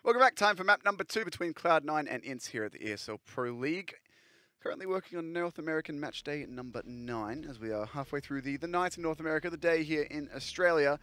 Welcome back. Time for map number 2 between Cloud9 and INTZ here at the ESL Pro League. Currently working on North American Matchday number 9 as we are halfway through the night in North America, the day here in Australia.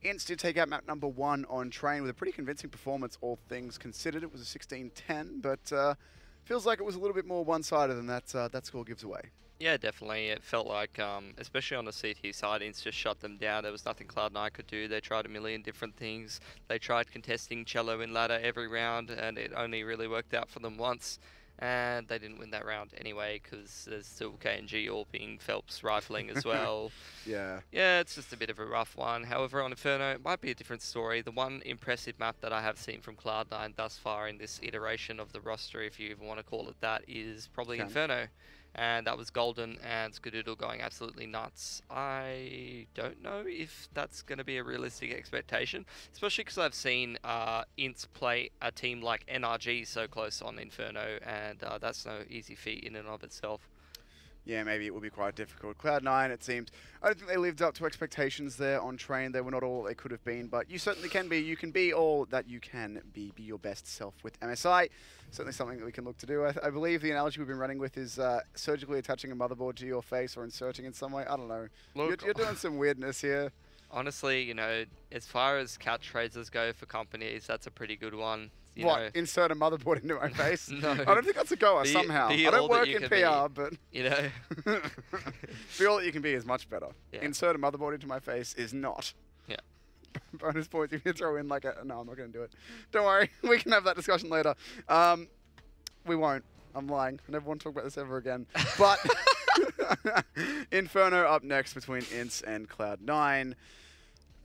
INTZ did take out map number 1 on train with a pretty convincing performance, all things considered. It was a 16-10, but feels like it was a little bit more one-sided than that score gives away. Yeah, definitely. It felt like, especially on the CT side, INTZ just shut them down. There was nothing Cloud9 could do. They tried a million different things. They tried contesting cello in ladder every round, and it only really worked out for them once. And they didn't win that round anyway, because there's still KNG AWPing, Phelps rifling as well. Yeah, it's just a bit of a rough one. However, on Inferno, it might be a different story. The one impressive map that I have seen from Cloud9 thus far in this iteration of the roster, if you even want to call it that, is probably Inferno. And that was Golden and Skadoodle going absolutely nuts. I don't know if that's going to be a realistic expectation, especially because I've seen INTZ play a team like NRG so close on Inferno, and that's no easy feat in and of itself. Yeah, maybe it will be quite difficult. Cloud9, it seemed, I don't think they lived up to expectations there on train. They were not all they could have been, but you certainly can be. You can be all that you can be. Be your best self with MSI. Certainly something that we can look to do. I believe the analogy we've been running with is surgically attaching a motherboard to your face or inserting in some way. I don't know. Look, you're doing some weirdness here. Honestly, you know, as far as catchphrases go for companies, that's a pretty good one. You what? know, insert a motherboard into my face? No. I don't think that's a goer somehow. I don't work in PR, but you know, be all that you can be is much better. Yeah. Insert a motherboard into my face is not. Yeah. Bonus points if you throw in like a... No, I'm not going to do it. Don't worry. We can have that discussion later. We won't. I'm lying. I never want to talk about this ever again. But Inferno up next between INTZ and Cloud9.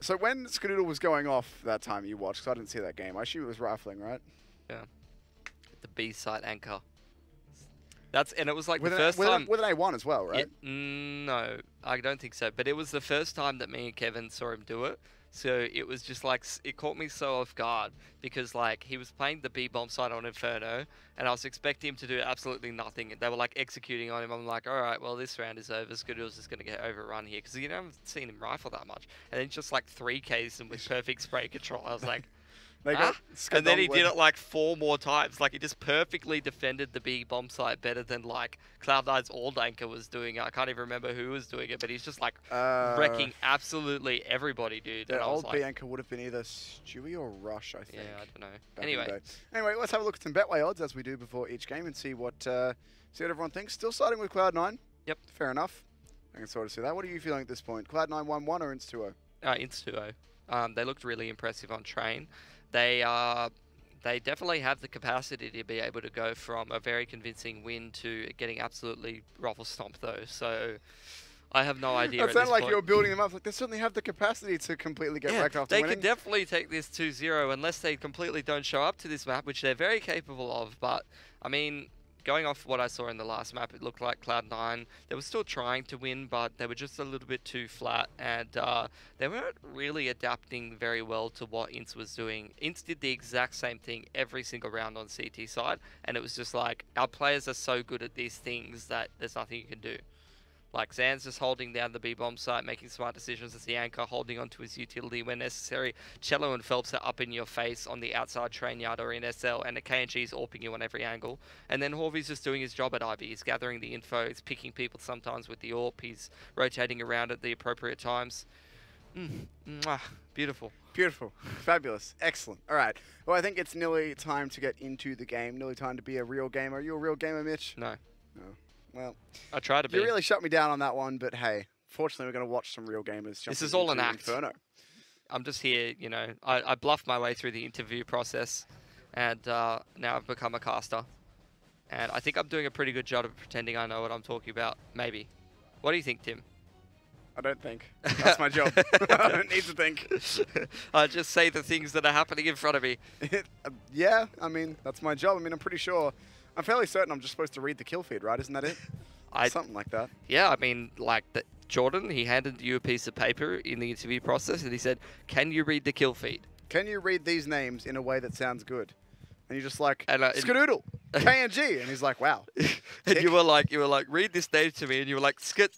So when Skadoodle was going off that time you watched, because I didn't see that game, I assume it was rifling, right? Yeah. The B site anchor. And it was like with the first time. With an A1 as well, right? No, I don't think so. But it was the first time that me and Kevin saw him do it. So it was just like, it caught me so off guard because like he was playing the B bomb side on Inferno and I was expecting him to do absolutely nothing. And they were like executing on him. I'm like, all right, well, this round is over. Skadoodle's just going to get overrun here because you haven't seen him rifle that much. And then just like 3Ks him with perfect spray control. I was like, and then he did it like 4 more times. Like he just perfectly defended the B bomb site better than like Cloud9's old anchor was doing. I can't even remember who was doing it, but he's just like wrecking absolutely everybody, dude. The old B anchor would have been either Stewie or Rush, I think. Yeah, I don't know. Anyway, let's have a look at some Betway odds as we do before each game and see what everyone thinks. Still starting with Cloud9. Yep. Fair enough. I can sort of see that. What are you feeling at this point? Cloud9 1-1 or INTZ 2-0? INTZ 2-0. They looked really impressive on train. They definitely have the capacity to be able to go from a very convincing win to getting absolutely ruffle stomped though. So I have no idea. It sounded like you were building them up. Like they certainly have the capacity to completely get wrecked after winning. They could definitely take this 2-0 unless they completely don't show up to this map, which they're very capable of. But I mean, going off what I saw in the last map, it looked like Cloud9, they were still trying to win, but they were just a little bit too flat, and they weren't really adapting very well to what INTZ was doing. INTZ did the exact same thing every single round on CT side, and it was just like, our players are so good at these things that there's nothing you can do. Like Zan's just holding down the B-bomb site, making smart decisions as the anchor, holding onto his utility when necessary. Cello and Phelps are up in your face on the outside train yard or in SL, and the KNG is AWPing you on every angle. And then Horvy's just doing his job at IB. He's gathering the info, he's picking people sometimes with the AWP, he's rotating around at the appropriate times. Beautiful. Beautiful. Fabulous. Excellent. All right. Well, I think it's nearly time to get into the game. Nearly time to be a real gamer. Are you a real gamer, Mitch? No. No. Well, I try to be. You really shut me down on that one, but hey, fortunately we're going to watch some real gamers. This is all an act. Inferno. I'm just here, you know, I bluffed my way through the interview process, and now I've become a caster. And I think I'm doing a pretty good job of pretending I know what I'm talking about, maybe. What do you think, Tim? I don't think. That's my job. I don't need to think. I just say the things that are happening in front of me. Yeah, I mean, that's my job. I mean, I'm pretty sure. I'm fairly certain I'm just supposed to read the kill feed, right? Isn't that it? Something like that. Yeah, I mean, like Jordan, he handed you a piece of paper in the interview process and he said, can you read the kill feed? Can you read these names in a way that sounds good? And you're just like, Skadoodle, KNG. And he's like, wow. And you were like, read this name to me. And you were like, rifler,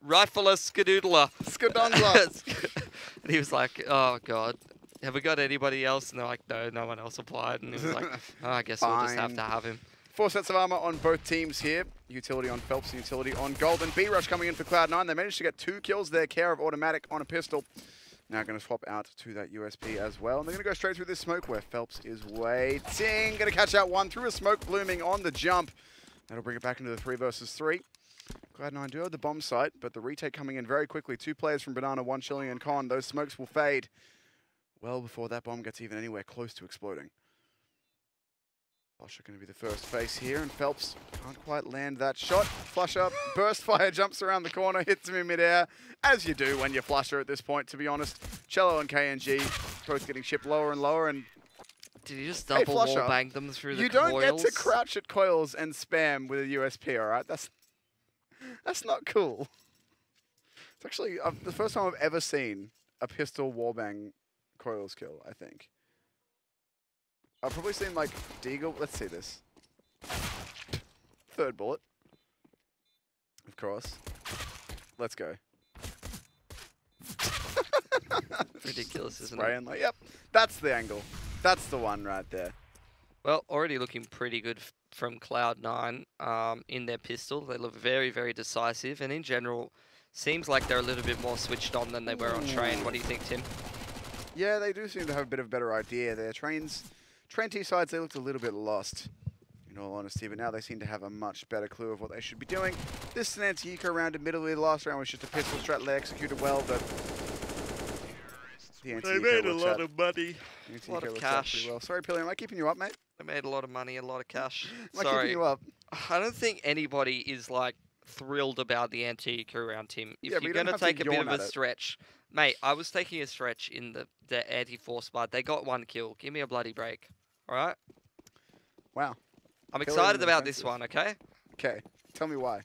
Skadoodler. Skadongler. And he was like, oh, God. have we got anybody else? And they're like, no, no one else applied. And he was like, oh, I guess we'll just have to have him. 4 sets of armor on both teams here. Utility on Phelps and utility on Golden. B-Rush coming in for Cloud9. They managed to get 2 kills there. Care of Automatic on a pistol. Now going to swap out to that USP as well. And they're going to go straight through this smoke where Phelps is waiting. Going to catch out one through a smoke blooming on the jump. That'll bring it back into the 3 versus 3. Cloud9 do have the bomb site, but the retake coming in very quickly. 2 players from Banana, 1 Chilling and Con. Those smokes will fade well before that bomb gets even anywhere close to exploding. Flusher going to be the first face here, and Phelps can't quite land that shot. Flusher, burst fire, jumps around the corner, hits him in midair, as you do when you're Flusher at this point, to be honest. Cello and KNG both getting shipped lower and lower, and did he just double wall bang them through the coils? You don't get to crouch at coils and spam with a USP, alright? That's not cool. It's actually the first time I've ever seen a pistol wallbang coils kill, I think. I've probably seen like Deagle. Let's see this. 3rd bullet. Of course. Let's go. Ridiculous, isn't it? Spraying like, yep, that's the angle. That's the one right there. Well, already looking pretty good from Cloud9 in their pistol. They look very, very decisive, and in general, seems like they're a little bit more switched on than they were on Train. What do you think, Tim? Yeah, they do seem to have a bit of a better idea there. Train T sides, they looked a little bit lost, in all honesty, but now they seem to have a much better clue of what they should be doing. This Nancy Eco round, admittedly, the last round was just a pistol strat. They executed well, but they made a lot of money, a lot of cash. Well. Sorry, Pilly, am I keeping you up, mate? They made a lot of money and a lot of cash. Am I keeping you up? I don't think anybody is like thrilled about the anti-Eco round, Tim. If you're going to take a bit of a stretch, mate, I was taking a stretch in the anti-force bar. They got 1 kill. Give me a bloody break. All right? Wow. I'm excited about this one, okay? Okay. Tell me why.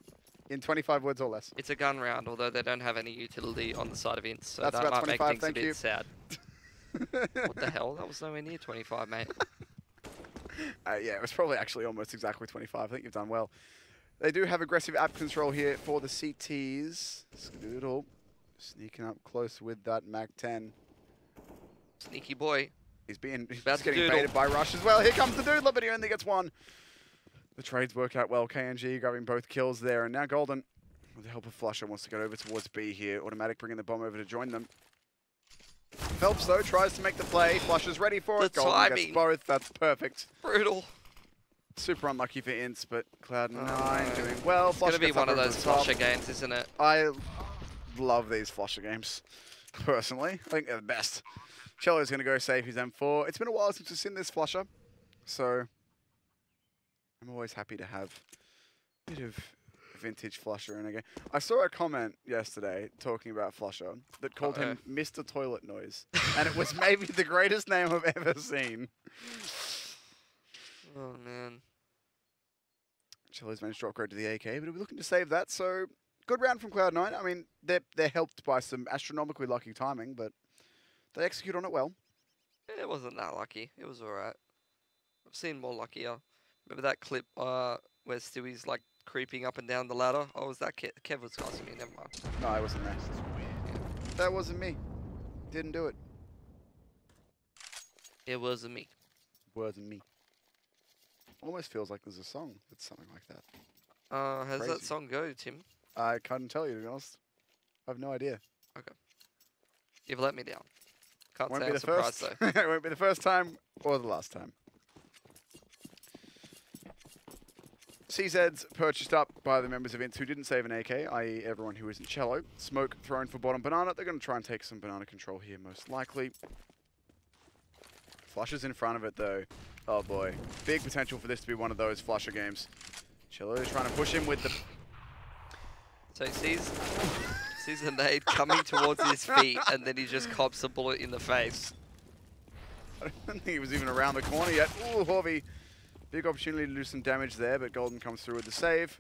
In 25 words or less. It's a gun round, although they don't have any utility on the side of INTZ, so that's that about might 25, make things a bit sad. What the hell? That was nowhere near 25, mate. Yeah, it was probably actually almost exactly 25. I think you've done well. They do have aggressive app control here for the CTs. Skadoodle. Sneaking up close with that Mac-10. Sneaky boy. He's getting baited by Rush as well. Here comes the Doodler, but he only gets 1. The trades work out well. KNG grabbing both kills there. And now Golden, with the help of Flusher, wants to get over towards B here. Automatic bringing the bomb over to join them. Phelps, though, tries to make the play. Flusher's ready for it. Golden gets both. That's perfect. Brutal. Super unlucky for INTZ, but Cloud9 doing well. It's going to be one of those Flusher games, isn't it? I love these Flusher games, personally. I think they're the best. Cello's going to go save his M4. It's been a while since we've seen this Flusher, so I'm always happy to have a bit of vintage Flusher in a game. I saw a comment yesterday talking about Flusher that called him Mr. Toilet Noise, and it was maybe the greatest name I've ever seen. Oh, man. Cello's managed to drop grade to the AK, but we're looking to save that, so good round from Cloud9. I mean, they're helped by some astronomically lucky timing, but they execute on it well. It wasn't that lucky. It was alright. I've seen more luckier. Remember that clip where Stewie's like creeping up and down the ladder? Oh, was that Kev was casting me? Never mind. No, I wasn't there. That wasn't me. Didn't do it. It wasn't me. Wasn't me. Almost feels like there's a song that's something like that. How does that song go, Tim? I can't tell you, to be honest. I have no idea. Okay. You've let me down. Can't Won't say be I'm surprised, though. It won't be the first time or the last time. CZ's purchased up by the members of INTZ who didn't save an AK, i.e. everyone who isn't Cello. Smoke thrown for bottom Banana. They're going to try and take some Banana control here, most likely. Flusher's in front of it, though. Oh, boy. Big potential for this to be one of those Flusher games. Cello's trying to push him with the... So he sees a nade coming towards his feet, and then he just cops a bullet in the face. I don't think he was even around the corner yet. Ooh, Horvey. Big opportunity to do some damage there, but Golden comes through with the save.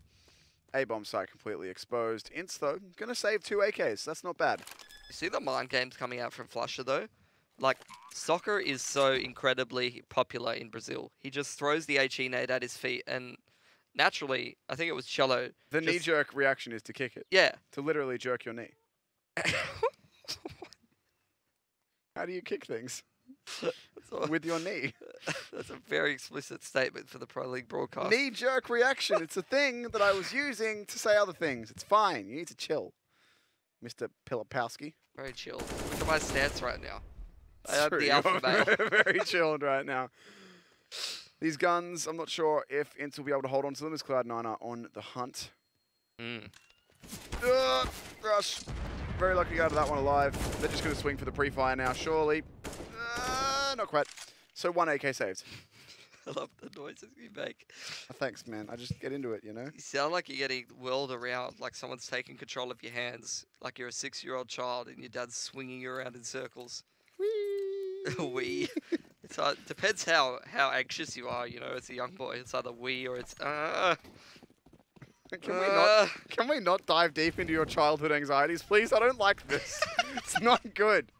A-bomb site completely exposed. INTZ, though, going to save 2 AKs. That's not bad. You see the mind games coming out from Flusher, though? Like, soccer is so incredibly popular in Brazil. He just throws the HE nade at his feet, and naturally, I think it was Cello. The knee-jerk reaction is to kick it. Yeah. To literally jerk your knee. How do you kick things? with your knee. That's a very explicit statement for the Pro League broadcast. Knee-jerk reaction. It's a thing that I was using to say other things. It's fine. You need to chill, Mr. Pilipowski. Very chill. Look at my stance right now. I am True, the alpha male. Very chilled right now. These guns, I'm not sure if INTZ will be able to hold on to them as Cloud9 are on the hunt. Rush. Very lucky to get out of that one alive. They're just going to swing for the pre-fire now, surely. Not quite. So 1 AK saved. I love the noises you make. Thanks, man. I just get into it, you know? You sound like you're getting whirled around, like someone's taking control of your hands, like you're a 6-year-old child and your dad's swinging you around in circles. Wee. It's depends how anxious you are, you know, as a young boy. It's either wee or it's Can we not dive deep into your childhood anxieties, please? I don't like this. It's not good.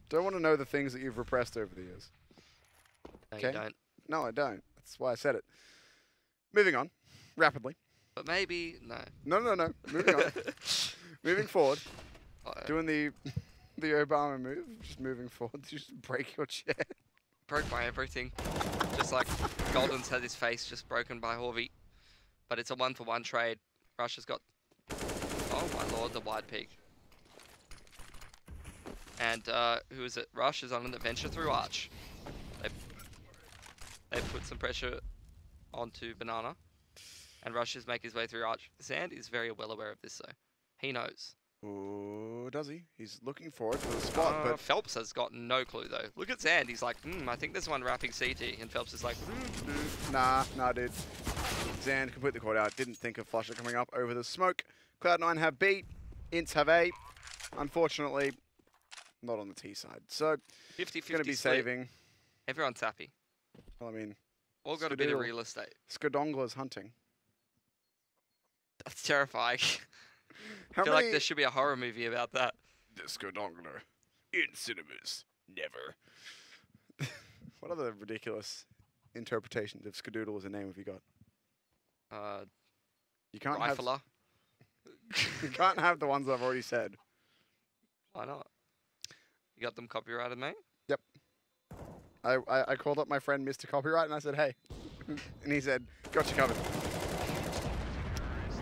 Don't want to know the things that you've repressed over the years. No, Okay? you don't. No, I don't. That's why I said it. Moving on, rapidly. But maybe, no. No. Moving on. Moving forward. Uh-oh. Doing the Obama move. Just moving forward. Just break your chair. Broke my everything. Just like Golden's had his face just broken by Horvey. But it's a 1-for-1 trade. Russia's got, oh my lord, the wide peak. And who is it? Rush is on an adventure through Arch. They put some pressure onto Banana. And Rush is making his way through Arch. Zand is very well aware of this though. He knows. Oh, does he? He's looking forward for the spot, but Phelps has got no clue though. Look at Zand. He's like, I think there's one wrapping CT. And Phelps is like, nah, dude. Zand completely caught out. Didn't think of Flusher coming up over the smoke. Cloud9 have B. INTZ have A. Unfortunately, not on the T side. So, 50-50 going to be split. saving. Everyone's happy. Well, I mean, All got a bit of real estate. Skadongler's hunting. That's terrifying. How I feel many... like there should be a horror movie about that. The Skadongler in cinemas. Never. What other ridiculous interpretations of Skadoodle as a name have you got? You can't have... Rifler. You can't have the ones I've already said. Why not? You got them copyrighted, mate? Yep. I called up my friend Mr. Copyright and I said, hey. And he said, got you covered.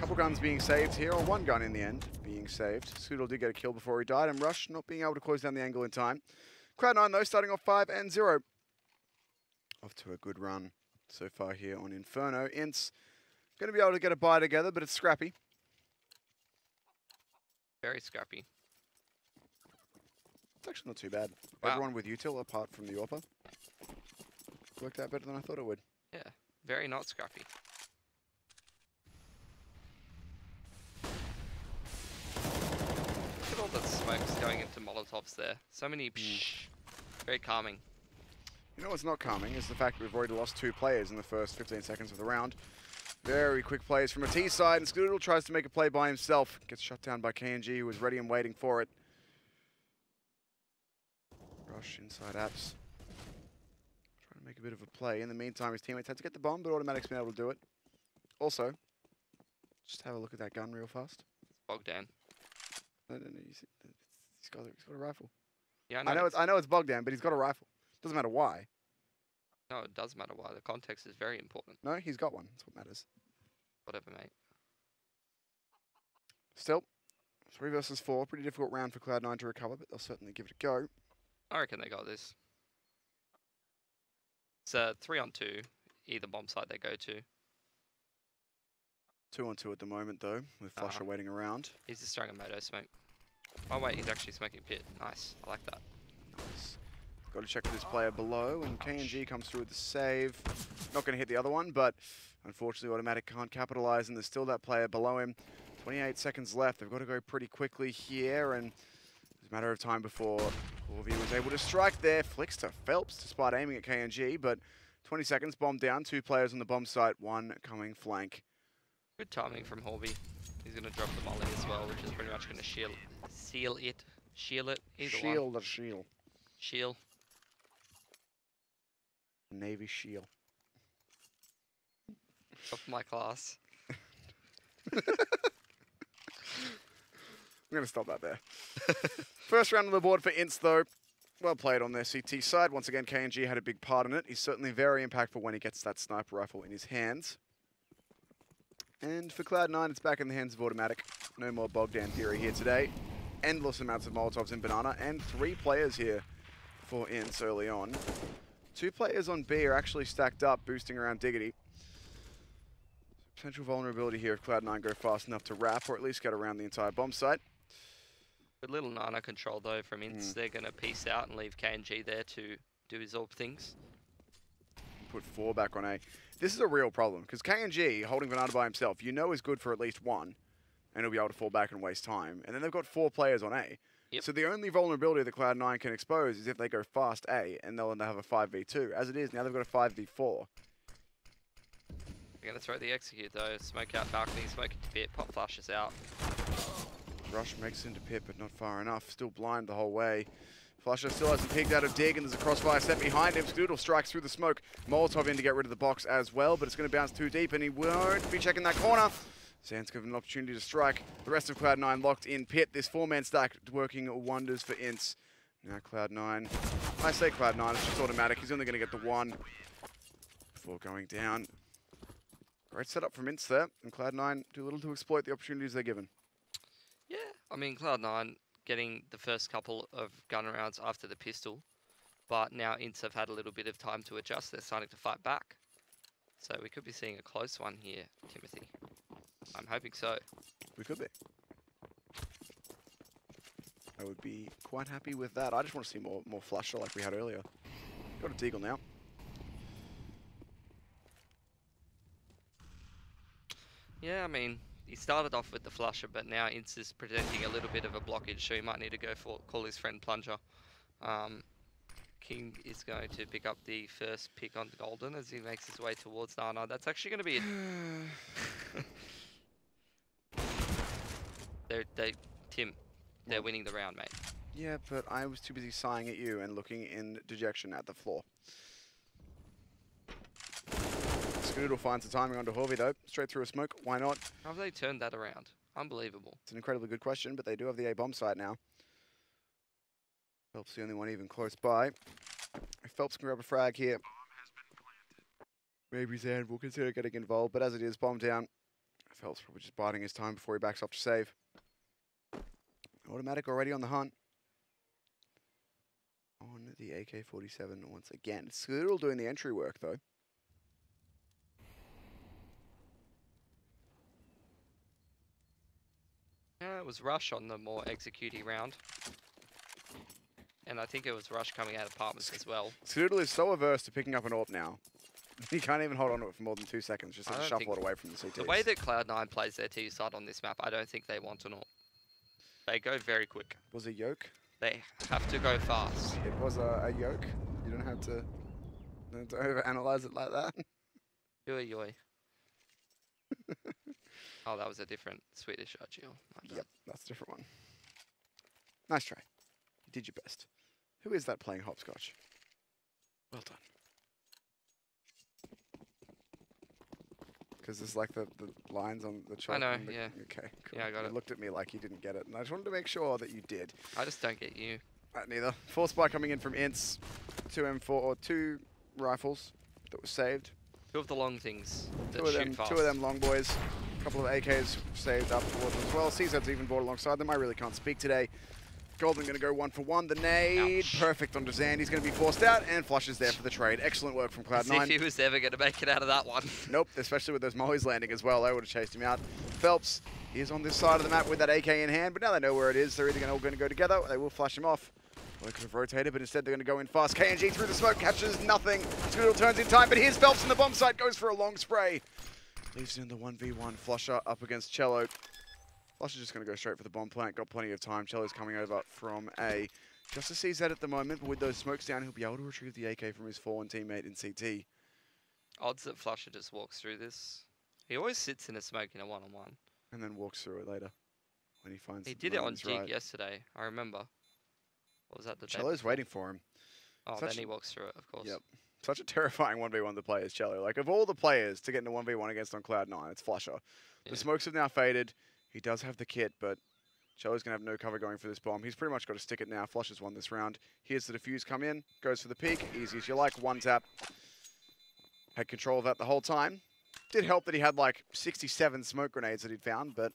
Couple guns being saved here, or one gun in the end being saved. Skadoodle did get a kill before he died, and Rush not being able to close down the angle in time. Cloud9 though, starting off 5-0. Off to a good run so far here on Inferno. INTZ going to be able to get a buy together, but it's scrappy. Very scrappy. It's actually not too bad. Wow. Everyone with util, apart from the AWPer, worked out better than I thought it would. Yeah, very not scrappy. Look at all the smokes going into Molotovs there. So many very calming. You know what's not calming is the fact that we've already lost 2 players in the first 15 seconds of the round. Very quick plays from a T side, and Skadoodle tries to make a play by himself. Gets shut down by KNG, who was ready and waiting for it. Rush inside apps. Trying to make a bit of a play. In the meantime, his teammates had to get the bomb, but Automatic's been able to do it. Also, just have a look at that gun real fast. Bogdan. No, he's got a rifle. Yeah, I know it's Bogdan, but he's got a rifle. Doesn't matter why. No, it does matter why. The context is very important. No, he's got one. That's what matters. Whatever, mate. Still, 3 versus 4. Pretty difficult round for Cloud9 to recover, but they'll certainly give it a go. I reckon they got this. It's a 3-on-2. Either bomb side they go to. 2-on-2 at the moment, though, with Flusher waiting around. He's just throwing a moto smoke. Oh, wait, he's actually smoking pit. Nice. I like that. Nice. Got to check with this player below, and KNG comes through with the save. Not going to hit the other one, but unfortunately Automatic can't capitalize, and there's still that player below him. 28 seconds left. They've got to go pretty quickly here, and it's a matter of time before Horvey was able to strike there. Flicks to Phelps despite aiming at KNG, but 20 seconds, bomb down. 2 players on the bomb site, 1 coming flank. Good timing from Horvey. He's going to drop the molly as well, which is pretty much going to seal it. Shield it. Either Shield one. or shield? Shield. Navy shield. Of my class. I'm going to stop that there. First round on the board for INTZ, though. Well played on their CT side. Once again, KNG had a big part in it. He's certainly very impactful when he gets that sniper rifle in his hands. And for Cloud9, it's back in the hands of Automatic. No more Bogdan Fury here today. Endless amounts of Molotovs in Banana, and 3 players here for INTZ early on. 2 players on B are actually stacked up, boosting around Diggity. Potential vulnerability here if Cloud9 go fast enough to wrap, or at least get around the entire bomb site. With little Nana control though from INTZ, they're going to peace out and leave KNG there to do his orb things. Put 4 back on A. This is a real problem, because KNG, holding Banana by himself, you know is good for at least 1, and he'll be able to fall back and waste time. And then they've got 4 players on A. Yep. So the only vulnerability that Cloud9 can expose is if they go fast A, and they'll have a 5v2. As it is, now they've got a 5v4. They're going to throw the execute though, smoke out balcony, smoke into pit, pop flashes out. Rush makes it into pit, but not far enough. Still blind the whole way. Flusher still hasn't peeked out of Dig, and there's a crossfire set behind him. Scoodle strikes through the smoke. Molotov in to get rid of the box as well, but it's going to bounce too deep, and he won't be checking that corner. Zan's given an opportunity to strike. The rest of Cloud9 locked in pit. This 4-man stack working wonders for INTZ. Now Cloud9. I say Cloud9, it's just Automatic. He's only going to get the 1 before going down. Great setup from INTZ there, and Cloud9 do little to exploit the opportunities they're given. Yeah, I mean, Cloud9 getting the first couple of gun rounds after the pistol, but now INTZ have had a little bit of time to adjust. They're starting to fight back. So we could be seeing a close one here, Timothy. I'm hoping so. We could be. I would be quite happy with that. I just want to see more flusher like we had earlier. Got a Deagle now. Yeah, I mean, he started off with the flusher, but now INTZ is presenting a little bit of a blockage, so he might need to go for call his friend Plunger. King is going to pick up the first pick on the Golden as he makes his way towards Nana. That's actually going to be Tim, they're winning the round, mate. Yeah, but I was too busy sighing at you and looking in dejection at the floor. Scoodle finds the timing onto Horvey though. Straight through a smoke. Why not? How have they turned that around? Unbelievable. It's an incredibly good question, but they do have the A bomb site now. Phelps the only one even close by. If Phelps can grab a frag here, maybe Zan will consider getting involved, but as it is, bomb down. Phelps probably just biding his time before he backs off to save. Automatic already on the hunt. On the AK-47 once again. Scoodle doing the entry work though. Yeah, it was Rush on the more executey round. And I think it was Rush coming out of apartments as well. Scoodle is so averse to picking up an AWP now. He can't even hold on to it for more than 2 seconds. Just has to shuffle it away from the CTs. The way that Cloud9 plays their T side on this map, I don't think they want an AWP. They go very quick. Was a yoke? They have to go fast. It was a yoke. You don't have to overanalyze it like that. Yoy yoy. Oh, that was a different Swedish RGL. Yep, that's a different one. Nice try. You did your best. Who is that playing hopscotch? Well done. Because there's like the lines on the chart. I know, yeah. Okay, cool. Yeah, I got it. You looked at me like you didn't get it, and I just wanted to make sure that you did. I just don't get you. Neither. Force spy coming in from INTZ. 2 M4 or 2 rifles that were saved. 2 of the long things that Two shoot fast. of them long boys. A couple of AKs saved up towards them as well. CZ's even brought alongside them. I really can't speak today. Golden going to go 1 for 1. The nade, Ouch. perfect onto Zan. He's going to be forced out, and Flush is there for the trade. Excellent work from Cloud9. As if he was ever going to make it out of that one. Nope, especially with those mollies landing as well. They would have chased him out. Phelps, he is on this side of the map with that AK in hand, but now they know where it is. They're either all going to go together, or they will flash him off. Well, they could have rotated, but instead they're going to go in fast. KNG through the smoke, catches nothing. Scoodle turns in time, but here's Phelps in the bomb site, goes for a long spray. Leaves it in the 1v1. Flusher up against Cello. Flusher's just going to go straight for the bomb plant. Got plenty of time. Cello's coming over from A. Just to CZ at the moment, but with those smokes down, he'll be able to retrieve the AK from his fallen teammate in CT. Odds that Flusher just walks through this. He always sits in a smoke in a one-on-one. And then walks through it later when he finds He did it on Jig right. yesterday, I remember. What was that? The day Cello's before? waiting for him. Oh, Such then he walks through it, of course. Yep. Such a terrifying 1v1 to play as Cello. Like, of all the players to get into 1v1 against on Cloud9, it's Flusher. Yeah. The smokes have now faded. He does have the kit, but Jello's going to have no cover going for this bomb. He's pretty much got to stick it now. Flush has won this round. Here's the defuse come in. Goes for the peek. Easy as you like. One tap. Had control of that the whole time. Did help that he had like 67 smoke grenades that he'd found, but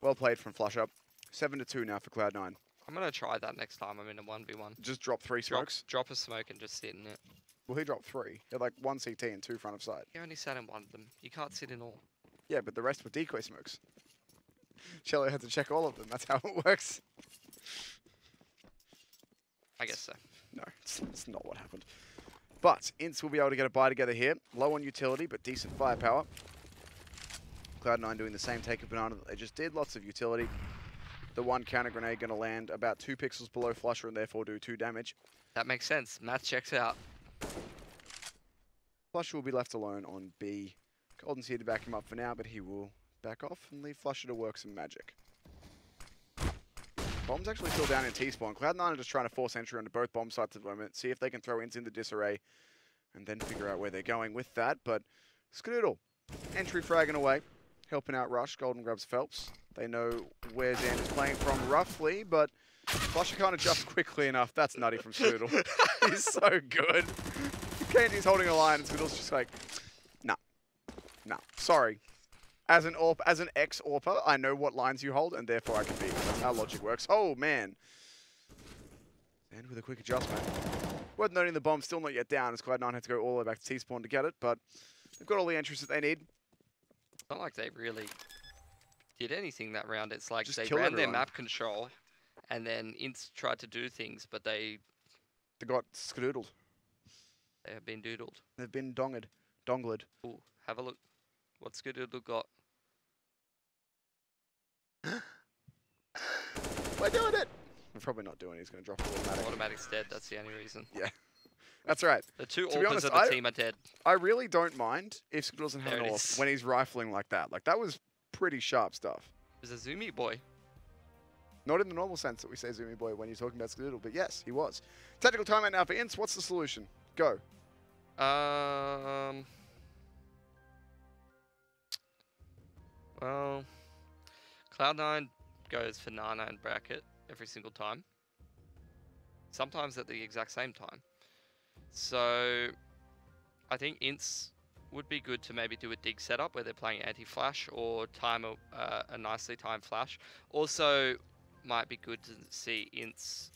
well played from Flush Up. 7-2 now for Cloud9. I'm going to try that next time I'm in a 1v1. Just drop 3 smokes? Drop a smoke and just sit in it. Well, he dropped 3. He had like 1 CT and 2 front of sight. He only sat in one of them. You can't sit in all. Yeah, but the rest were decoy smokes. Cello had to check all of them. That's how it works. I guess so. No, it's not what happened. But INTZ will be able to get a buy together here. Low on utility, but decent firepower. Cloud9 doing the same take of banana that they just did. Lots of utility. The one counter grenade going to land about 2 pixels below Flusher and therefore do 2 damage. That makes sense. Math checks out. Flusher will be left alone on B. Odense here to back him up for now, but he will back off and leave Flusher to work some magic. Bomb's actually still down in T-spawn. Cloud9 are just trying to force entry onto both bomb sites at the moment, see if they can throw INTZ into disarray, and then figure out where they're going with that. But Skadoodle, entry fragging away, helping out Rush. Golden grabs Phelps. They know where Zan is playing from roughly, but Flusher can't adjust quickly enough. That's nutty from Skadoodle. He's so good. KNG's holding a line, and Skadoodle's just like, nah, sorry. As an ex-AWPer, I know what lines you hold, and therefore I can beat you. That's how logic works. Oh, man. And with a quick adjustment. Worth noting the bomb's still not yet down, as Cloud9 had to go all the way back to T-spawn to get it, but they've got all the entries that they need. It's not like they really did anything that round. It's like Just they kill ran everyone. their map control, and then INTZ tried to do things, but they got skadoodled. They have been doodled. They've been dongled. Ooh, have a look. What's Skadoodle got? We're doing it! We're probably not doing it. He's going to drop it automatic. Automatic's dead. That's the only reason. Yeah. That's right. The 2 To be AWPers honest, of the team are dead. I really don't mind if Skadoodle doesn't have There an it AWP is. when he's rifling like that. Like, that was pretty sharp stuff. It was a Zoomy boy. Not in the normal sense that we say Zoomy Boy when you're talking about Skadoodle, but yes, he was. Tactical timeout now for INTZ. What's the solution? Go. Well, Cloud9 goes for Nana and Bracket every single time. Sometimes at the exact same time. So, I think INTZ would be good to maybe do a dig setup where they're playing anti-flash or time a nicely timed flash. Also, might be good to see INTZ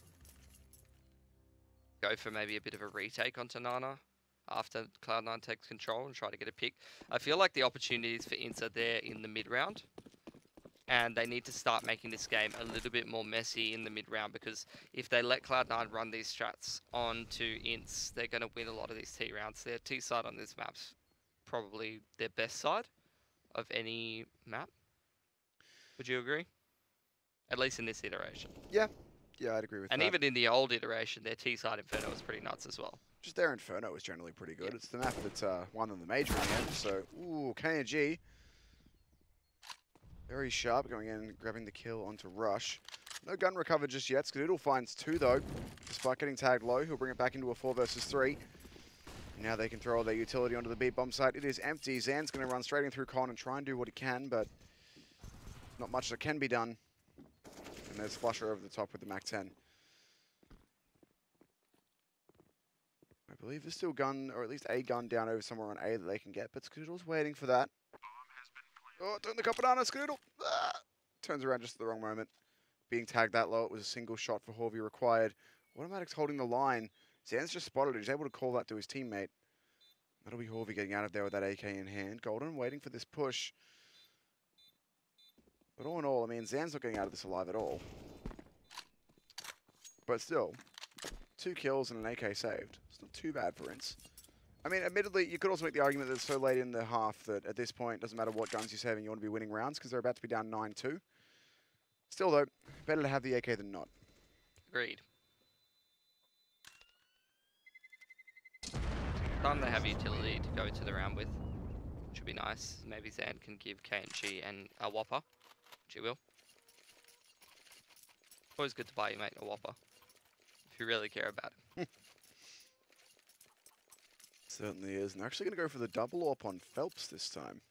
go for maybe a bit of a retake onto Nana after Cloud9 takes control and try to get a pick. I feel like the opportunities for INTZ are there in the mid-round, and they need to start making this game a little bit more messy in the mid-round, because if they let Cloud9 run these strats onto INTZ, they're going to win a lot of these T rounds. Their T side on this map's probably their best side of any map. Would you agree? At least in this iteration. Yeah. Yeah, I'd agree with that. And even in the old iteration, their T side Inferno was pretty nuts as well. Just their Inferno is generally pretty good. Yeah. It's the map that won them the major in the end. So, ooh, KNG. Very sharp, going in and grabbing the kill onto Rush. No gun recovered just yet. Skadoodle finds 2 though. Despite getting tagged low, he'll bring it back into a 4 versus 3. Now they can throw all their utility onto the B bomb site. It is empty. Zan's going to run straight in through Con and try and do what he can, but not much that can be done. And there's Flusher over the top with the MAC-10. I believe there's still gun, or at least a gun down over somewhere on A that they can get, but Skadoodle's waiting for that. Oh, turn the cup banana, Skadoodle! Ah! Turns around just at the wrong moment. Being tagged that low, it was a single shot for Horvey required. Automatic's holding the line. Zan's just spotted it. He's able to call that to his teammate. That'll be Horvey getting out of there with that AK in hand. Golden waiting for this push. But all in all, I mean, Zan's not getting out of this alive at all. But still, 2 kills and an AK saved. It's not too bad for INTZ. I mean, admittedly, you could also make the argument that it's so late in the half that at this point, it doesn't matter what guns you're saving, you want to be winning rounds because they're about to be down 9-2. Still, though, better to have the AK than not. Agreed. Time they have utility to go into the round with. Should be nice. Maybe Zan can give KNG and a Whopper. She will. Always good to buy your mate a Whopper. If you really care about it. Certainly is. And they're actually going to go for the double AWP on Phelps this time.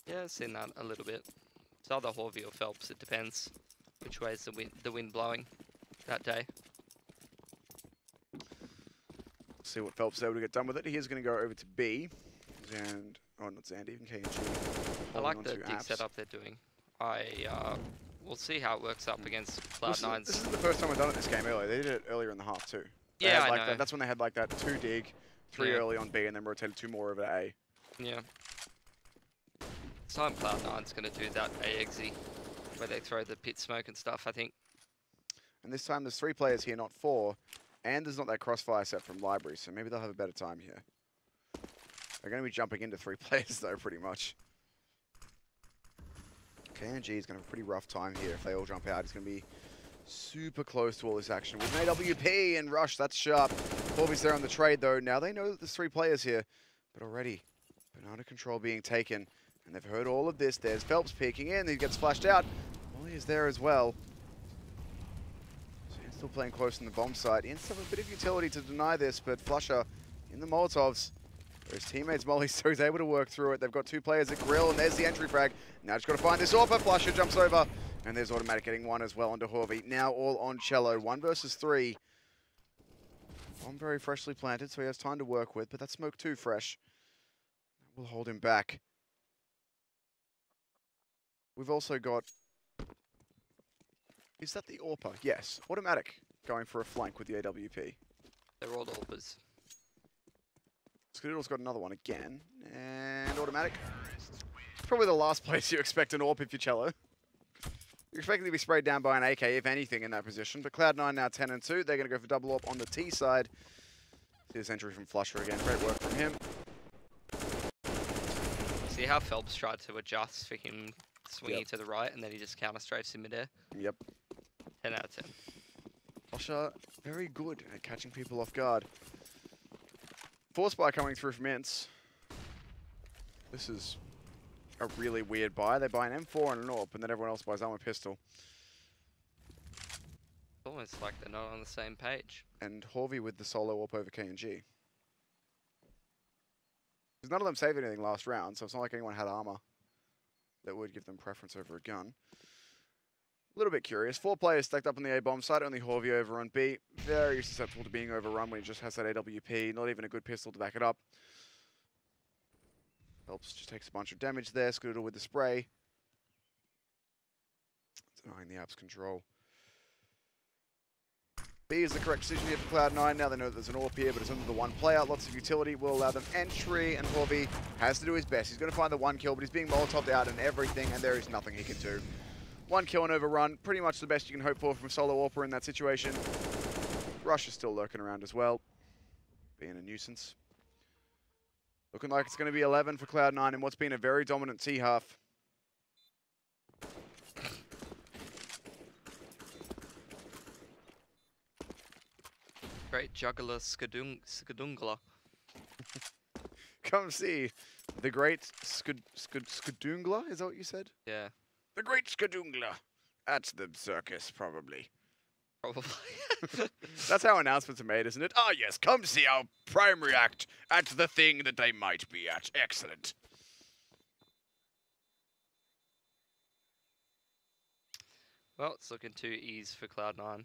Yeah, I've seen that a little bit. It's either Horvey or Phelps. It depends which way is the wind blowing that day. See what Phelps is able to get done with it. He is going to go over to B. And, oh, not Zand, even KNG. I like the dig setup they're doing. We'll see how it works up against Cloud9's. This isn't the first time I've done it this game earlier. They did it earlier in the half too. Yeah, I know. That's when they had like that 2 dig, 3 early on B, and then rotated 2 more over to A. Yeah. This time Cloud9's going to do that AXE, where they throw the pit smoke and stuff, I think. And this time there's 3 players here, not 4. And there's not that crossfire set from library, so maybe they'll have a better time here. They're going to be jumping into 3 players though, pretty much. KNG is going to have a pretty rough time here if they all jump out. It's going to be super close to all this action with an AWP and Rush. That's sharp. Horvey's there on the trade though. Now they know that there's 3 players here, but already banana control being taken, and they've heard all of this. There's Phelps peeking in. He gets flashed out. Molly is there as well. So he's still playing close in the bomb site. INTZ have a bit of utility to deny this, but Flusher in the Molotovs. His teammates Molly, so he's able to work through it. They've got 2 players at Grill, and there's the entry frag. Now just got to find this AWP. Flusher jumps over, and there's Automatic getting 1 as well onto Horvey. Now all on Cello, 1 versus 3. Bomb very freshly planted, so he has time to work with, but that smoke too fresh. That will hold him back. We've also got... Is that the AWPer? Yes. Automatic going for a flank with the AWP. They're all AWPers. Skadoodle's got another one again, and Automatic. It's probably the last place you expect an AWP if you're Cello. You're expecting to be sprayed down by an AK, if anything, in that position. But Cloud9 now 10 and 2. They're going to go for double AWP on the T side. See this entry from Flusher again. Great work from him. See how Phelps tried to adjust for him swinging to the right, and then he just counter-strafes in midair? Yep. 10 out of 10. Flusher, very good at catching people off guard. Force buy coming through from INTZ. This is a really weird buy. They buy an M4 and an AWP, and then everyone else buys armor pistol. It's almost like they're not on the same page. And Horvey with the solo AWP over KNG. Because none of them saved anything last round, so it's not like anyone had armor that would give them preference over a gun. A little bit curious. 4 players stacked up on the A bomb side, only Horvey over on B. Very susceptible to being overrun when he just has that AWP. Not even a good pistol to back it up. Phelps just takes a bunch of damage there. Skadoodle with the spray. Denying the app's control. B is the correct decision here for Cloud9. Now they know that there's an AWP here, but it's under the 1 player. Lots of utility will allow them entry, and Horvey has to do his best. He's going to find the 1 kill, but he's being Molotoved out and everything, and there is nothing he can do. 1 kill and overrun, pretty much the best you can hope for from a solo AWPer in that situation. Rush is still lurking around as well, being a nuisance. Looking like it's going to be 11 for Cloud9 in what's been a very dominant T-half. Great juggler Skadungla. Come see the great Skadungla, is that what you said? Yeah. The great Skadungla at the circus, probably. Probably. That's how announcements are made, isn't it? Ah, yes, come see our primary act at the thing that they might be at. Excellent. Well, it's looking 2 E's for Cloud9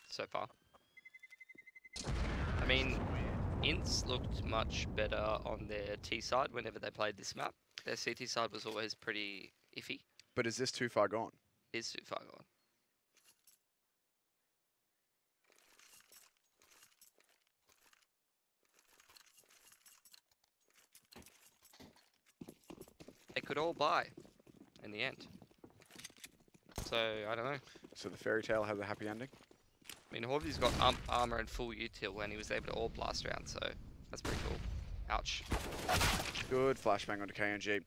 so far. I mean, INTZ looked much better on their T side whenever they played this map. Their CT side was always pretty iffy. But is this too far gone? It is too far gone. They could all buy in the end. So, I don't know. So the fairy tale has a happy ending? I mean, Horvey's got armor and full util when he was able to all blast around, so that's pretty cool. Ouch. Good flashbang onto KNG.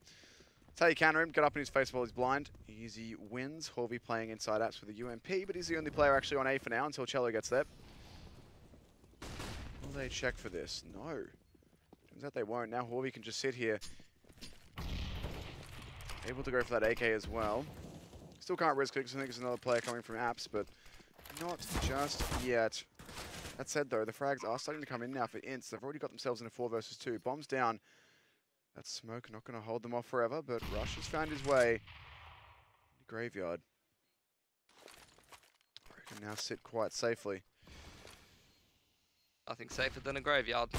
That's how you counter him. Get up in his face while he's blind. Easy wins. Horvey playing inside apps with a UMP, but he's the only player actually on A for now until Cello gets there. Will they check for this? No. Turns out they won't. Now Horvey can just sit here. Able to go for that AK as well. Still can't risk it because I think there's another player coming from apps, but not just yet. That said though, the frags are starting to come in now for INTZ. They've already got themselves in a 4 versus 2. Bombs down. That smoke not going to hold them off forever, but Rush has found his way. Graveyard. I can now sit quite safely. Nothing safer than a graveyard.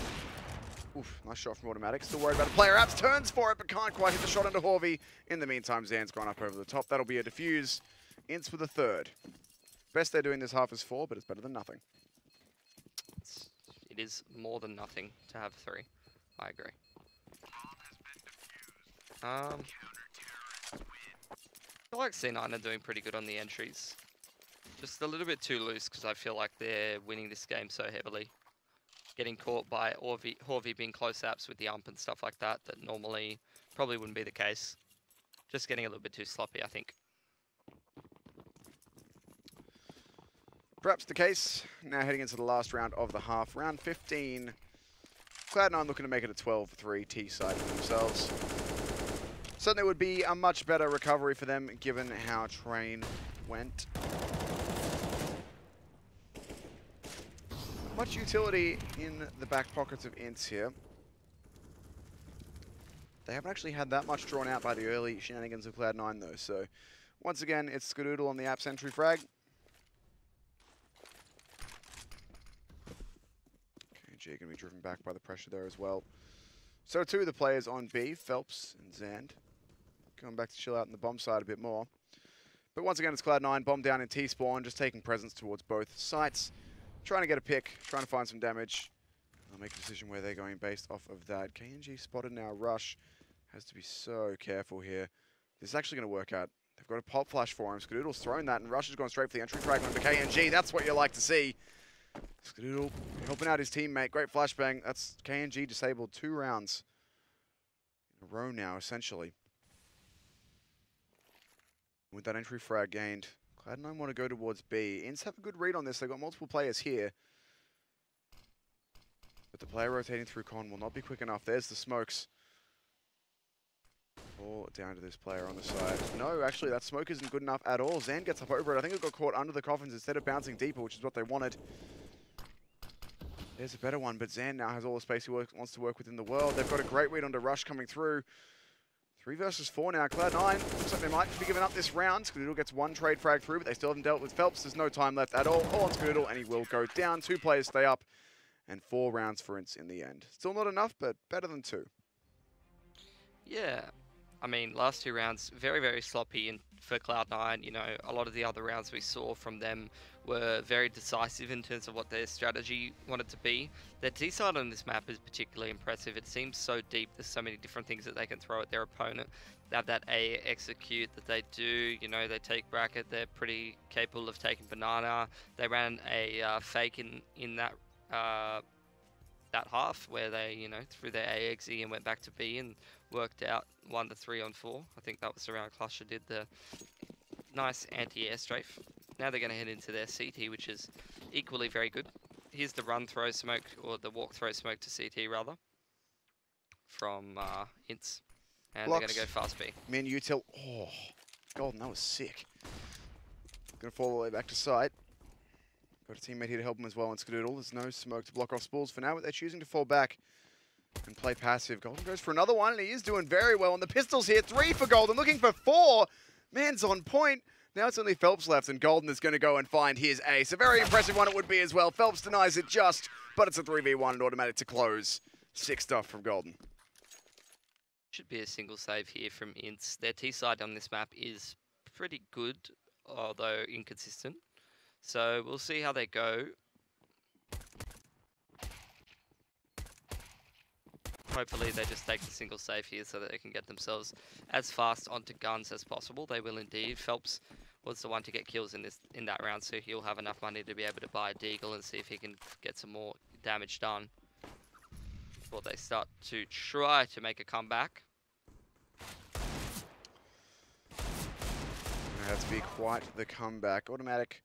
Oof, nice shot from Automatic. Still worried about the player. Apps turns for it, but can't quite hit the shot into Horvey. In the meantime, Zan's gone up over the top. That'll be a defuse. Ints for the third. Best they're doing this half is 4, but it's better than nothing. It is more than nothing to have 3. I agree. I feel like C9 are doing pretty good on the entries. Just a little bit too loose because I feel like they're winning this game so heavily. Getting caught by Horvey being close apps with the ump and stuff like that normally probably wouldn't be the case. Just getting a little bit too sloppy, I think. Perhaps the case. Now heading into the last round of the half. Round 15. Cloud9 looking to make it a 12-3 T-side for themselves. Certainly would be a much better recovery for them given how Train went. Much utility in the back pockets of Ints here. They haven't actually had that much drawn out by the early shenanigans of Cloud9 though, so once again it's Skadoodle on the apps entry frag. KG going to be driven back by the pressure there as well. So two of the players on B, Phelps and Zand, going back to chill out in the bomb side a bit more. But once again it's Cloud9, bomb down in T-spawn, just taking presence towards both sites. Trying to get a pick, trying to find some damage. I'll make a decision where they're going based off of that. KNG spotted now. Rush has to be so careful here. This is actually going to work out. They've got a pop flash for him. Skadoodle's thrown that, and Rush has gone straight for the entry fragment for KNG. That's what you like to see. Skadoodle helping out his teammate. Great flashbang. That's KNG disabled 2 rounds in a row now, essentially. With that entry frag gained, Cloud9 want to go towards B. Ints have a good read on this. They've got multiple players here. But the player rotating through Con will not be quick enough. There's the smokes. All down to this player on the side. No, actually, that smoke isn't good enough at all. Zan gets up over it. I think it got caught under the coffins instead of bouncing deeper, which is what they wanted. There's a better one, but Zan now has all the space he wants to work with in the world. They've got a great read onto Rush coming through. 3 versus 4 now. Cloud9 looks like they might be giving up this round. Skadoodle gets 1 trade frag through, but they still haven't dealt with Phelps. There's no time left at all. All on Skadoodle, and he will go down. 2 players stay up, and 4 rounds for Ints in the end. Still not enough, but better than 2. Yeah. I mean, last 2 rounds, very, very sloppy for Cloud9. You know, a lot of the other rounds we saw from them were very decisive in terms of what their strategy wanted to be. Their T-side on this map is particularly impressive. It seems so deep. There's so many different things that they can throw at their opponent. They have that A execute that they do. You know, they take bracket. They're pretty capable of taking banana. They ran a fake in that that half where they, you know, threw their A exi and went back to B and worked out 1 to 3 on 4. I think that was around Cluster did the nice anti-air strafe. Now they're going to head into their CT, which is equally very good. Here's the run throw smoke, or the walk throw smoke to CT rather, from Ints. And Blocks. They're going to go fast B. Min util. Oh, Golden, that was sick. Going to fall all the way back to site. Got a teammate here to help him as well on Skadoodle. There's no smoke to block off spools for now, but they're choosing to fall back and play passive. Golden goes for another one, and he is doing very well on the pistols here. 3 for Golden, looking for 4. Man's on point. Now it's only Phelps left, and Golden is going to go and find his ace. A very impressive one it would be as well. Phelps denies it just, but it's a 3v1 and automatic to close. Sick stuff from Golden. Should be a single save here from Ints. Their T-side on this map is pretty good, although inconsistent. So we'll see how they go. Hopefully they just take the single save here so that they can get themselves as fast onto guns as possible. They will indeed. Phelps was the one to get kills in that round, so he'll have enough money to be able to buy a deagle and see if he can get some more damage done before they start to try to make a comeback. That's to be quite the comeback. Automatic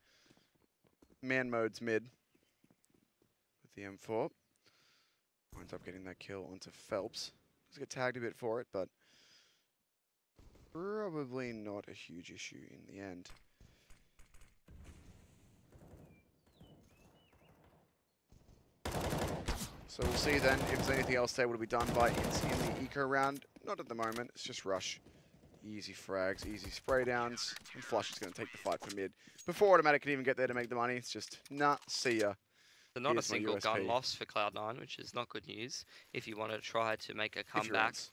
man mode's mid with the M4. Winds up getting that kill onto Phelps. He's get tagged a bit for it, but probably not a huge issue in the end. So we'll see then if there's anything else able to be done by Ints in the eco round. Not at the moment, it's just Rush Easy frags, easy spray downs, and Flush is going to take the fight for mid. Before Automatic can even get there to make the money, it's just, nah, see ya. So not Here's a single my gun USP. loss for Cloud9, which is not good news if you want to try to make a If you're comeback. Ints.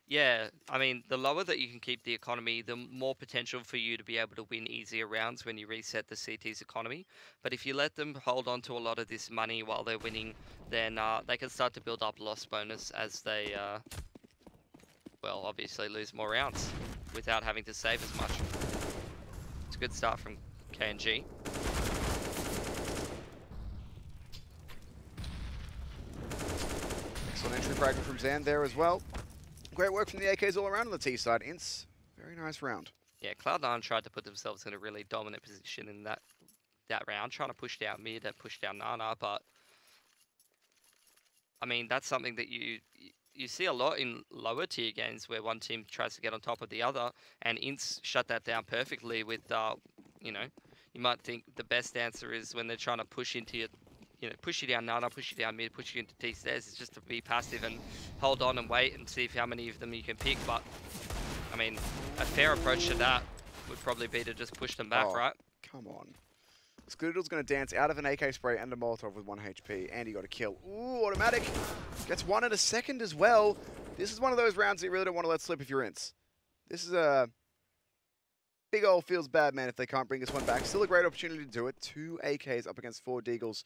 Yeah, I mean, the lower that you can keep the economy, the more potential for you to be able to win easier rounds when you reset the CT's economy. But if you let them hold on to a lot of this money while they're winning, then they can start to build up loss bonus as they, well, obviously lose more rounds without having to save as much. It's a good start from KNG. Excellent entry fragment from Zan there as well. Great work from the AKs all around on the T side. Ints, very nice round. Yeah, Cloud9 tried to put themselves in a really dominant position in that round, trying to push down mid and push down Nana, but I mean, that's something that you see a lot in lower tier games where one team tries to get on top of the other, and Ints shut that down perfectly with, you know, you might think the best answer is when they're trying to push into your, you know, push you down Nana, push you down mid, push you into T stairs. It's just to be passive and hold on and wait and see if how many of them you can pick. But I mean, a fair approach to that would probably be to just push them back, right? Come on. Scoodle's going to dance out of an AK spray and a Molotov with 1 HP, and he got a kill. Ooh, Automatic gets one in a second as well. This is one of those rounds that you really don't want to let slip if you're Ints. This is a big ol' feels bad, man, if they can't bring this one back. Still a great opportunity to do it. 2 AKs up against 4 Deagles.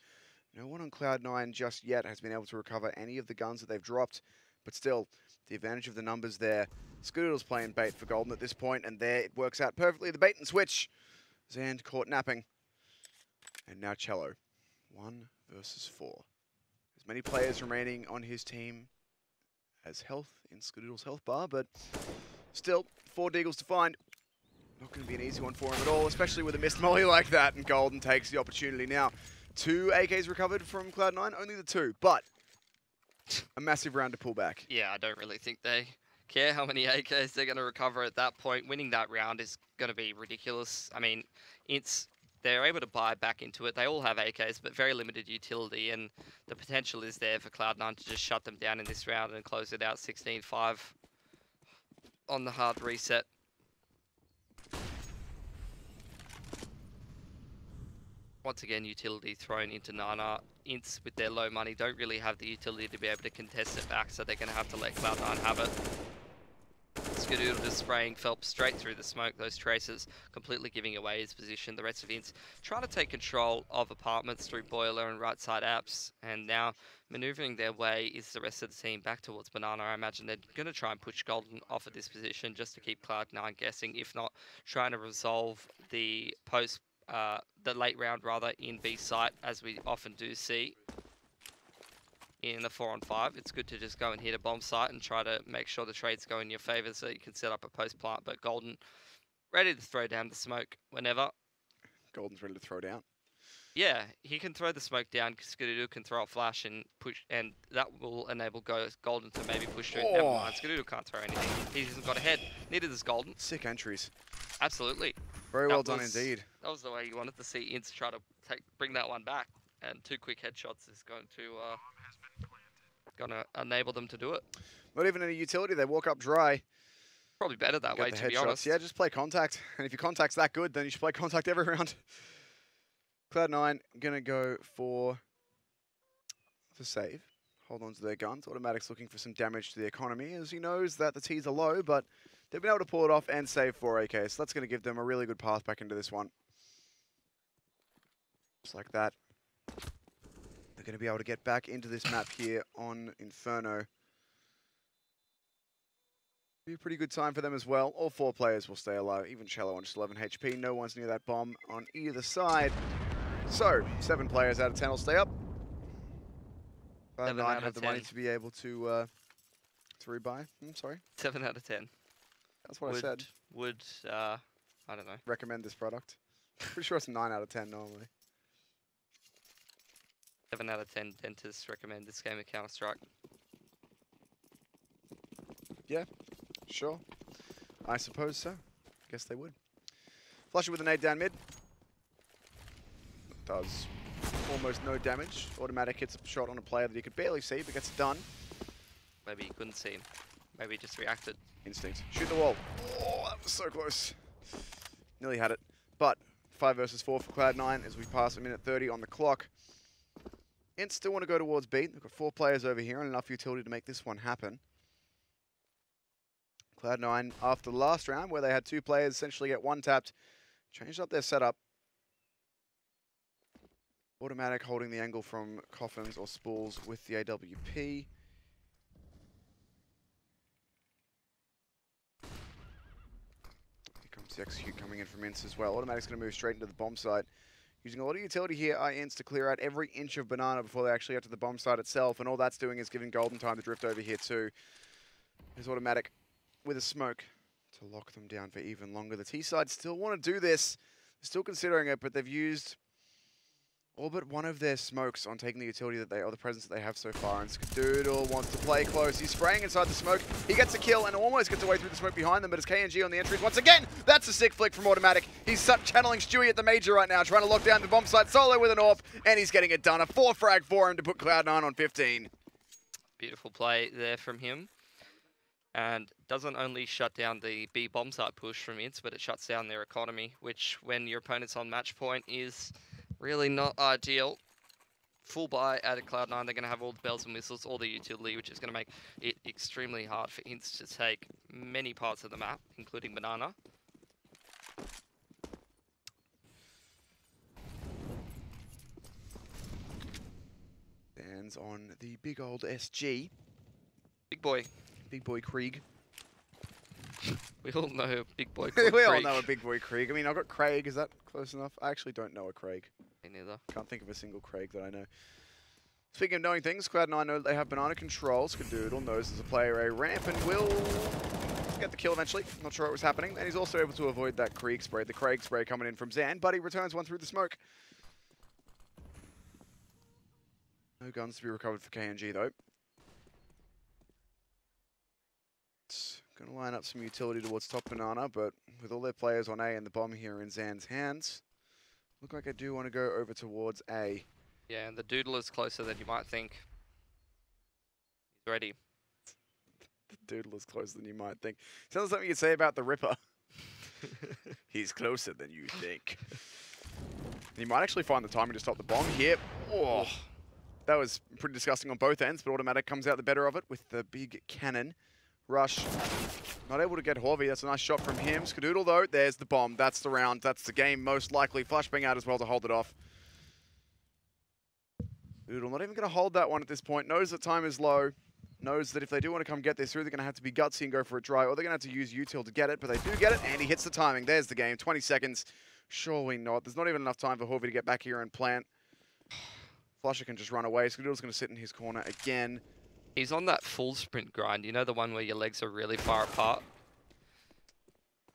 No one on Cloud9 just yet has been able to recover any of the guns that they've dropped, but still, the advantage of the numbers there. Scoodle's playing bait for Golden at this point, and there it works out perfectly. The bait and switch. Zand caught napping. And now Cello. 1 versus 4. As many players remaining on his team as health in Scoodle's health bar, but still, 4 Deagles to find. Not going to be an easy one for him at all, especially with a missed molly like that, and Golden takes the opportunity now. 2 AKs recovered from Cloud9, only the 2, but a massive round to pull back. Yeah, I don't really think they care how many AKs they're going to recover at that point. Winning that round is going to be ridiculous. I mean, they're able to buy back into it. They all have AKs, but very limited utility, and the potential is there for Cloud9 to just shut them down in this round and close it out 16-5 on the hard reset. Once again, utility thrown into Nana. Ints, with their low money, don't really have the utility to be able to contest it back, so they're going to have to let Cloud9 have it. Skadoodle just spraying Phelps straight through the smoke, those traces, completely giving away his position. The rest of Ints trying to take control of apartments through Boiler and right side apps, and now maneuvering their way is the rest of the team back towards Banana. I imagine they're going to try and push Golden off of this position just to keep Cloud9 guessing, if not trying to resolve the the late round rather in B site, as we often do see in the 4-on-5. It's good to just go and hit a bomb site and try to make sure the trades go in your favor so you can set up a post plant. But Golden ready to throw down the smoke whenever. Golden's ready to throw down. Yeah, he can throw the smoke down. Skadoodle can throw a flash and push, and that will enable Golden to maybe push through. Never mind, Skadoodle can't throw anything. He hasn't got a head. Neither does Golden. Sick entries. Absolutely. Very well done indeed. That was the way you wanted to see Ints try to bring that one back, and 2 quick headshots is going to enable them to do it. Not even any utility. They walk up dry. Probably better that way, to be honest. Yeah, just play contact. And if your contact's that good, then you should play contact every round. Cloud9 going to go for the save. Hold on to their guns. Automatic's looking for some damage to the economy, as he knows that the T's are low, but they've been able to pull it off and save 4 AKs. So that's going to give them a really good path back into this one. Just like that. They're going to be able to get back into this map here on Inferno. Be a pretty good time for them as well. All 4 players will stay alive, even Cello on just 11 HP. No one's near that bomb on either side. So, 7 players out of 10 will stay up. 9 have the money to be able to rebuy. I'm sorry. 7 out of 10. That's what I said. I don't know. Recommend this product. Pretty sure it's 9 out of 10 normally. 7 out of 10 dentists recommend this game of Counter-Strike. Yeah, sure. I suppose so. Guess they would. Flush it with a nade down mid. Does almost no damage. Automatic hits a shot on a player that he could barely see, but gets it done. Maybe he couldn't see him. Maybe he just reacted. Instinct. Shoot the wall. Oh, that so close. Nearly had it. But 5 versus 4 for Cloud9 as we pass a minute 30 on the clock. INTZ still want to go towards B. They've got 4 players over here and enough utility to make this one happen. Cloud9, after the last round, where they had 2 players essentially get 1 tapped, changed up their setup. Automatic holding the angle from Coffins or Spools with the AWP. Here comes the execute coming in from INTZ as well. Automatic's going to move straight into the bomb site. Using a lot of utility here, INTZ to clear out every inch of banana before they actually get to the bomb site itself. And all that's doing is giving Golden time to drift over here too. There's Automatic with a smoke to lock them down for even longer. The T side still want to do this. They're still considering it, but they've used all but one of their smokes on taking the utility that they, or the presence that they have so far. And Skadoodle wants to play close. He's spraying inside the smoke. He gets a kill and almost gets away through the smoke behind them, but it's KNG on the entries once again. That's a sick flick from Automatic. He's channeling Stewie at the major right now, trying to lock down the bomb site solo with an AWP, and he's getting it done. A 4 frag for him to put Cloud9 on 15. Beautiful play there from him. And doesn't only shut down the B bomb site push from INTZ, but it shuts down their economy, which when your opponent's on match point is really not ideal. Full buy out of Cloud9, they're going to have all the bells and whistles, all the utility, which is going to make it extremely hard for INTZ to take many parts of the map, including banana. Stands on the big old SG. Big boy. Big boy Krieg. We all know Big Boy We Krieg. all know a Big Boy Krieg. I mean, I've got Craig. Is that close enough? I actually don't know a Craig. Me neither. Can't think of a single Craig that I know. Speaking of knowing things, Cloud9 know that they have banana control. Skadoodle knows there's a player a ramp and will get the kill eventually. Not sure what was happening. And he's also able to avoid that Krieg spray, the Craig spray coming in from Zan, but he returns one through the smoke. No guns to be recovered for KNG though. Going to line up some utility towards top banana, but with all their players on A and the bomb here in Zan's hands, look like I do want to go over towards A. Yeah, and the Doodle is closer than you might think. He's ready. The Doodle is closer than you might think. Sounds like something you'd say about the Ripper. He's closer than you think. He might actually find the timing to stop the bomb here. Oh, that was pretty disgusting on both ends, but Automatic comes out the better of it with the big cannon. Rush, not able to get Horvey. That's a nice shot from him. Skadoodle though, there's the bomb. That's the round. That's the game most likely. Flashbang out as well to hold it off. Doodle not even going to hold that one at this point. Knows that time is low. Knows that if they do want to come get this through, they're going to have to be gutsy and go for a try, or they're going to have to use util to get it, but they do get it, and he hits the timing. There's the game. 20 seconds. Surely not. There's not even enough time for Horvey to get back here and plant. Flusher can just run away. Skadoodle's going to sit in his corner again. He's on that full sprint grind. You know, the one where your legs are really far apart?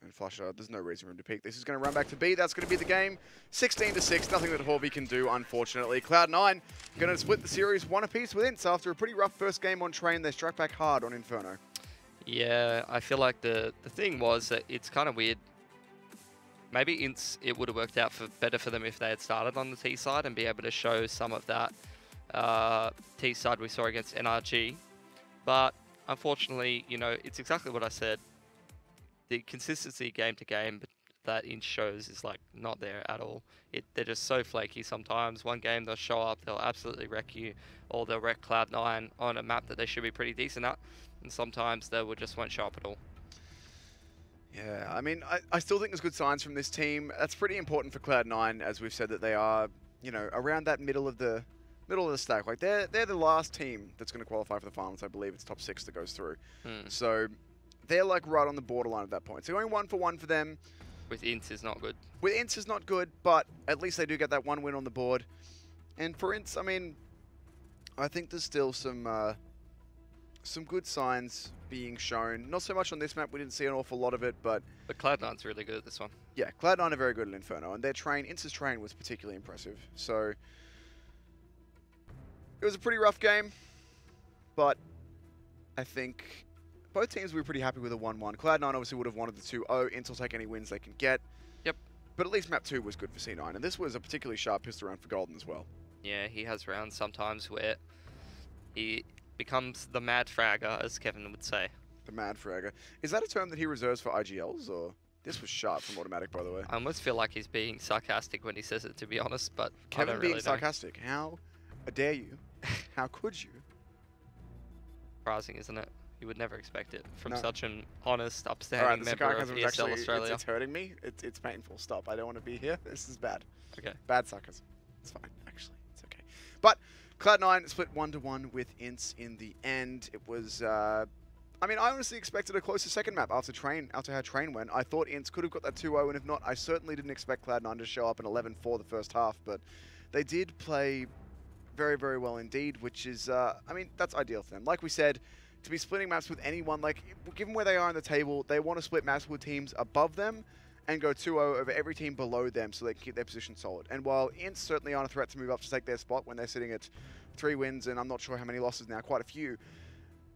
And Flusher, there's no reason for him to peek. This is going to run back to B. That's going to be the game. 16-6. Nothing that Horvey can do, unfortunately. Cloud9 going to split the series one apiece with INTZ. After a pretty rough first game on train, they struck back hard on Inferno. Yeah, I feel like the thing was that it's kind of weird. Maybe INTZ, it would have worked out better for them if they had started on the T side and be able to show some of that T side we saw against NRG. But unfortunately, you know, it's exactly what I said. The consistency game to game that INTZ shows is like not there at all. They're just so flaky sometimes. One game they'll show up, they'll absolutely wreck you, or they'll wreck Cloud9 on a map that they should be pretty decent at. And sometimes they just won't show up at all. Yeah, I mean, I still think there's good signs from this team. That's pretty important for Cloud9, as we've said that they are, you know, around that middle of the stack. Like they're the last team that's going to qualify for the finals. I believe it's top 6 that goes through. So they're like right on the borderline at that point. So going 1 for 1 for them. With INTZ is not good. With INTZ is not good, but at least they do get that one win on the board. And for INTZ, I mean, I think there's still some good signs being shown. Not so much on this map. We didn't see an awful lot of it, but Cloud9's really good at this one. Yeah, Cloud9 are very good at Inferno, and their train, INTZ's train was particularly impressive. So it was a pretty rough game, but I think both teams were pretty happy with a 1-1. Cloud9 obviously would have wanted the 2-0. INTZ will take any wins they can get. Yep. But at least map 2 was good for C9, and this was a particularly sharp pistol round for Golden as well. Yeah, he has rounds sometimes where he becomes the mad fragger, as Kevin would say. The Mad Fragger. Is that a term that he reserves for IGLs, or? This was sharp from Automatic, by the way. I almost feel like he's being sarcastic when he says it, to be honest, but Kevin I don't being really sarcastic. How dare you? How could you? Surprising, isn't it? You would never expect it from No. such an honest, upstanding Alright, the member of sarcasm is ESL actually, Australia. it's hurting me. It's painful. Stop. I don't want to be here. This is bad. Okay. Bad sarcasm. It's fine, actually. It's okay. But Cloud9 split 1-1 with INTZ in the end. It was, I mean, I honestly expected a closer second map after how Train went. I thought INTZ could have got that 2-0, and if not, I certainly didn't expect Cloud9 to show up in 11-4 the first half, but they did play very, very well indeed, which is, I mean, that's ideal for them. Like we said, to be splitting maps with anyone, like, given where they are on the table, they want to split maps with teams above them and go 2-0 over every team below them so they can keep their position solid. And while INTZ certainly aren't a threat to move up to take their spot when they're sitting at 3 wins, and I'm not sure how many losses now, quite a few,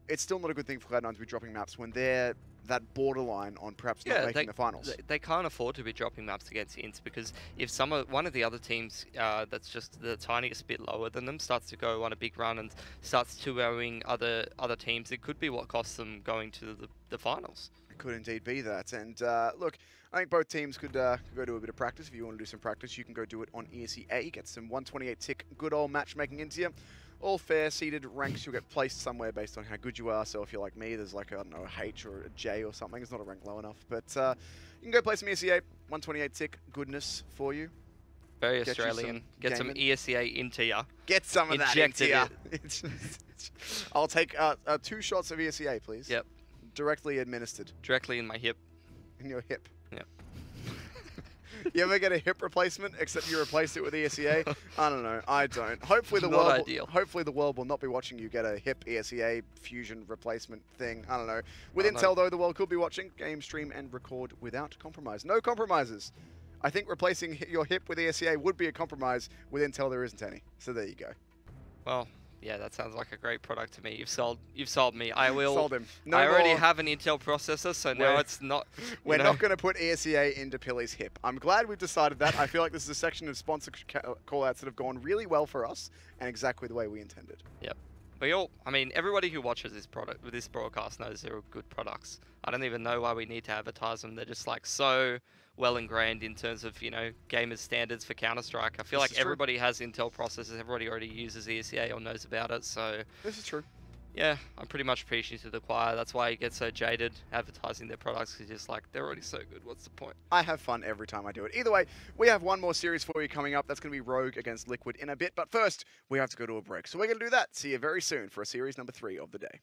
it's still not a good thing for Cloud9 to be dropping maps when they're that borderline on perhaps not making the finals. They can't afford to be dropping maps against INTZ, because if one of the other teams that's just the tiniest bit lower than them starts to go on a big run and starts 2-0ing other teams, it could be what costs them going to the finals. It could indeed be that. And look, I think both teams could go do a bit of practice. If you want to do some practice, you can go do it on ESEA. Get some 128 tick good old matchmaking into you. All fair seeded ranks, you'll get placed somewhere based on how good you are. So if you're like me, there's like, I don't know, a H or a J or something. It's not a rank low enough. But you can go play some ESEA, 128 tick goodness for you. Very Australian. Get some ESEA into ya. Get some of that into ya. It. I'll take 2 shots of ESEA, please. Yep. Directly administered. Directly in my hip. In your hip. Yep. You ever get a hip replacement except you replaced it with ESEA? I don't know. I don't. Hopefully Hopefully the world will not be watching you get a hip ESEA fusion replacement thing. I don't know. With Intel though, the world could be watching. Game, stream, and record without compromise. No compromises. I think replacing your hip with ESEA would be a compromise. With Intel, there isn't any. So there you go. Well, yeah, that sounds like a great product to me. You've sold me. I will. Sold him. No I already have an Intel processor, so now it's not. We're not going to put ESEA into Pilly's hip. I'm glad we've decided that. I feel like this is a section of sponsor callouts that have gone really well for us and exactly the way we intended. Yep. I mean, everybody who watches this broadcast knows they're good products. I don't even know why we need to advertise them. They're just like so well ingrained in terms of, you know, gamers standards for Counter-Strike. I feel like everybody has Intel processors, everybody already uses ESEA or knows about it, so... This is true. Yeah, I'm pretty much preaching to the choir. That's why you get so jaded advertising their products, because you're just like, they're already so good, what's the point? I have fun every time I do it. Either way, we have one more series for you coming up. That's going to be Rogue against Liquid in a bit, but first, we have to go to a break. So we're going to do that. See you very soon for series number 3 of the day.